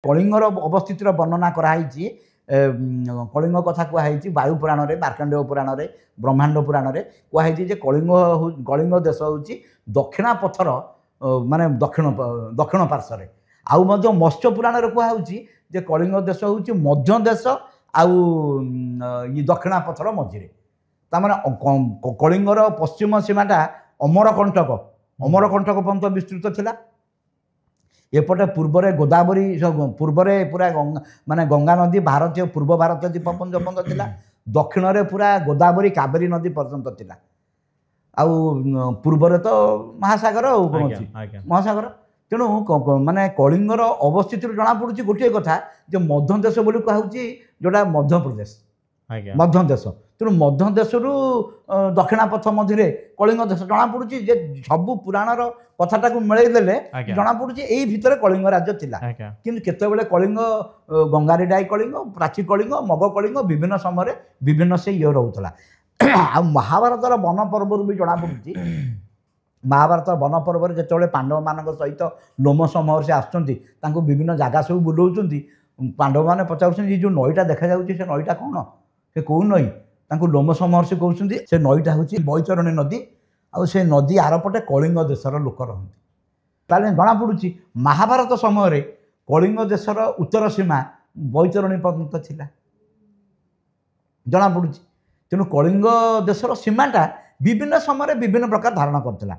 कलिंगर अवस्थितिर वर्णना कराई कलिंग कथा कहुई वायु पुराण में मार्कंडेय पुराण में ब्रह्मांड पुराण में कहुई कलिंग देश हूँ दक्षिणा पथर माने दक्षिण पार्श्व आउ मत्स्य पुराण में कहुई कलिंग देश हूँ मध्य देश आउ दक्षिणा पथर मझे तार कलिंगर पश्चिम सीमाटा अमरकंटक पर्यंत विस्तृत थिला एपटे पूर्व गोदावरी पूर्व पूरा माने गंगा नदी भारतीय पूर्व भारत द्वीपपुंज पर्यंत थिला दक्षिण में पूरा गोदावरी कावेरी नदी पर्यंत थिला आउ पूर्व तो महासागर महासागर तेणु माने कलिंगर अवस्थित जना पड़ी गोटे कथा जो मध्य देश बोली कहुची जोटा मध्य प्रदेश मध्य देश तेणु मध्य देश दक्षिणा पथ मझे कलिंग देश जना पड़ी सबू पुराणर कथाटा को मिलैदेले जना पड़ी यही भितर कलिंग राज्य थिला किंतु केतेबेले कलिंग गंगारीडाई कलिंग प्राची कलिंग मग कलिंग विभिन्न समय विभिन्न से ये रोला आ महाभारतर वन पर्व भी जना पड़ी महाभारत वन पर्व जो पांडव मान सहित लोमस महर्षि आसुँच विभिन्न जगह सब बुलाऊँ पांडव मैंने पचार जो नईटा देखा से नईटा कौन से कौ नई लोमस महर्षि कहते से नईटा हूँ बैतरणी नदी आ से नदी आरपटे कलिंग देशर लोक रही ताले जना पड़ी महाभारत समय कलिंग देशर उत्तर सीमा बैतरणी पर्यंत थिला जना पड़ी तेणु कलिंग देशर सीमाटा विभिन्न समय विभिन्न प्रकार धारण करथिला।